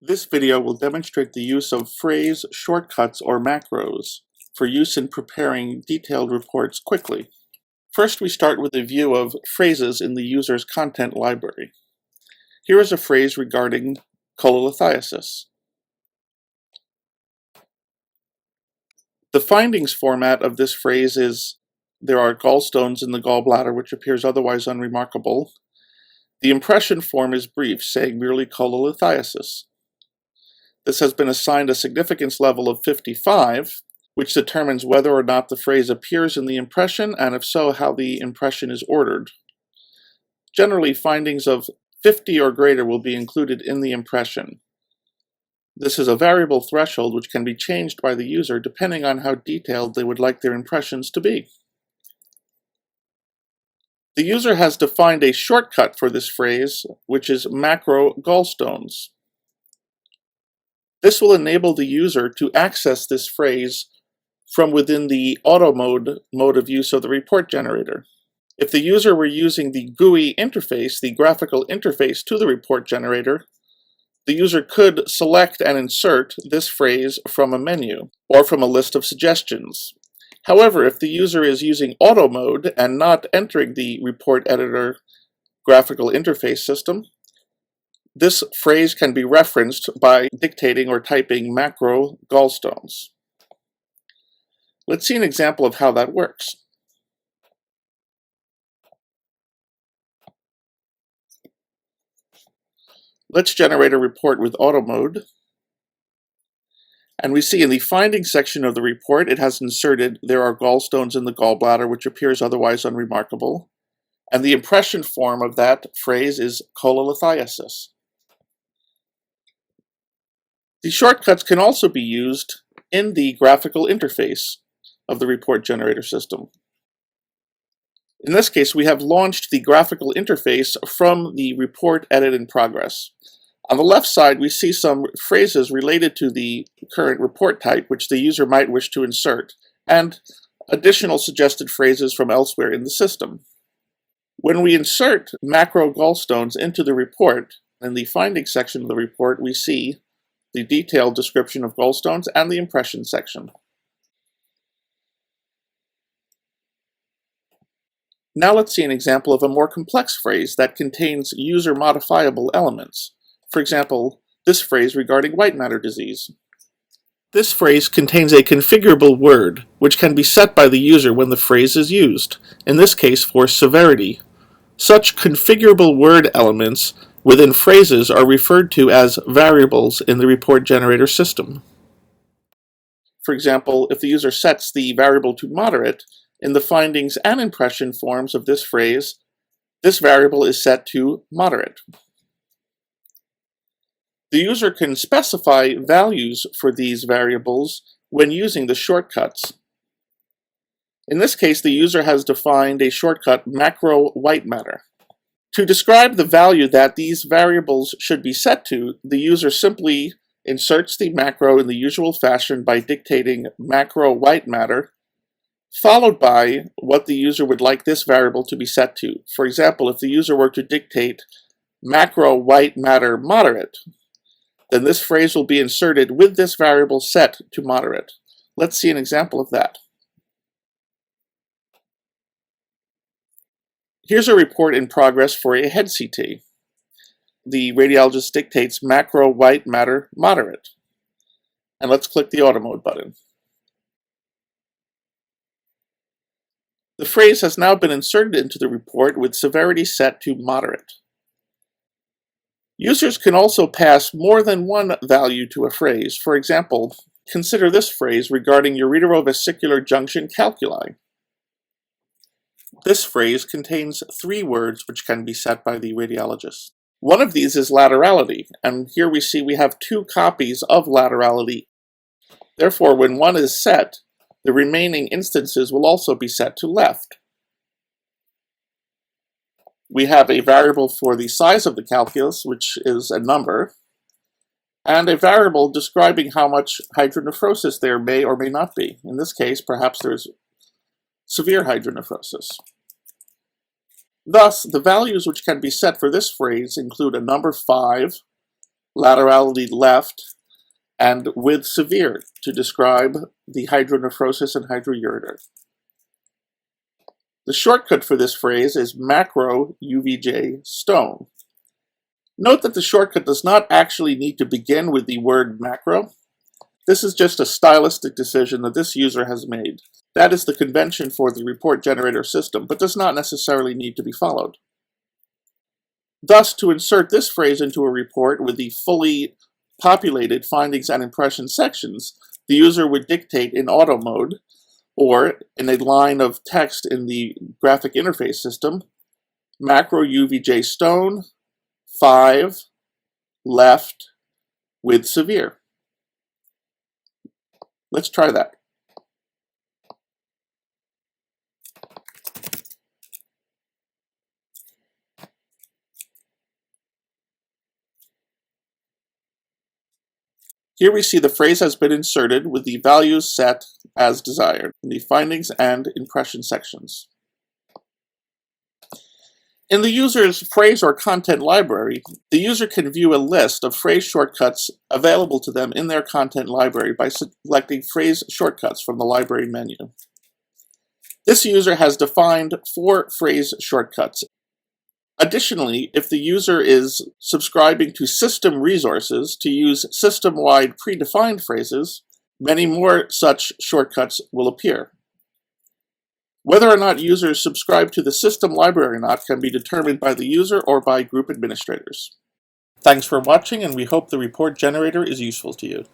This video will demonstrate the use of phrase shortcuts or macros for use in preparing detailed reports quickly. First, we start with a view of phrases in the user's content library. Here is a phrase regarding cholelithiasis. The findings format of this phrase is: there are gallstones in the gallbladder, which appears otherwise unremarkable. The impression form is brief, saying merely cholelithiasis. This has been assigned a significance level of 55, which determines whether or not the phrase appears in the impression, and if so, how the impression is ordered. Generally, findings of 50 or greater will be included in the impression. This is a variable threshold which can be changed by the user depending on how detailed they would like their impressions to be. The user has defined a shortcut for this phrase, which is macro gallstones. This will enable the user to access this phrase from within the auto mode of use of the report generator. If the user were using the GUI interface, the graphical interface to the report generator, the user could select and insert this phrase from a menu or from a list of suggestions. However, if the user is using auto mode and not entering the report editor graphical interface system, this phrase can be referenced by dictating or typing macro gallstones. Let's see an example of how that works. Let's generate a report with auto mode. And we see in the findings section of the report, it has inserted there are gallstones in the gallbladder, which appears otherwise unremarkable. And the impression form of that phrase is cholelithiasis. The shortcuts can also be used in the graphical interface of the report generator system. In this case, we have launched the graphical interface from the report edit in progress. On the left side, we see some phrases related to the current report type, which the user might wish to insert, and additional suggested phrases from elsewhere in the system. When we insert macro gallstones into the report, in the findings section of the report, we see the detailed description of gallstones and the impression section. Now let's see an example of a more complex phrase that contains user-modifiable elements. For example, this phrase regarding white matter disease. This phrase contains a configurable word, which can be set by the user when the phrase is used, in this case for severity. Such configurable word elements within phrases are referred to as variables in the report generator system. For example, if the user sets the variable to moderate, in the findings and impression forms of this phrase, this variable is set to moderate. The user can specify values for these variables when using the shortcuts. In this case, the user has defined a shortcut macro white matter. To describe the value that these variables should be set to, the user simply inserts the macro in the usual fashion by dictating macro white matter, followed by what the user would like this variable to be set to. For example, if the user were to dictate macro white matter moderate, then this phrase will be inserted with this variable set to moderate. Let's see an example of that. Here's a report in progress for a head CT. The radiologist dictates macro white matter moderate. And let's click the auto mode button. The phrase has now been inserted into the report with severity set to moderate. Users can also pass more than one value to a phrase. For example, consider this phrase regarding ureterovesicular junction calculi. This phrase contains 3 words which can be set by the radiologist. One of these is laterality, and here we see we have 2 copies of laterality. Therefore, when one is set, the remaining instances will also be set to left. We have a variable for the size of the calculus, which is a number, and a variable describing how much hydronephrosis there may or may not be. In this case, perhaps there's severe hydronephrosis. Thus, the values which can be set for this phrase include a number 5, laterality left, and with severe to describe the hydronephrosis and hydroureter. The shortcut for this phrase is macro UVJ stone. Note that the shortcut does not actually need to begin with the word macro. This is just a stylistic decision that this user has made. That is the convention for the report generator system, but does not necessarily need to be followed. Thus, to insert this phrase into a report with the fully populated findings and impressions sections, the user would dictate in auto mode, or in a line of text in the graphic interface system, macro UVJ stone, 5, left, with severe. Let's try that. Here we see the phrase has been inserted with the values set as desired in the findings and impression sections. In the user's phrase or content library, the user can view a list of phrase shortcuts available to them in their content library by selecting phrase shortcuts from the library menu. This user has defined 4 phrase shortcuts. Additionally, if the user is subscribing to system resources to use system-wide predefined phrases, many more such shortcuts will appear. Whether or not users subscribe to the system library or not can be determined by the user or by group administrators. Thanks for watching, and we hope the report generator is useful to you.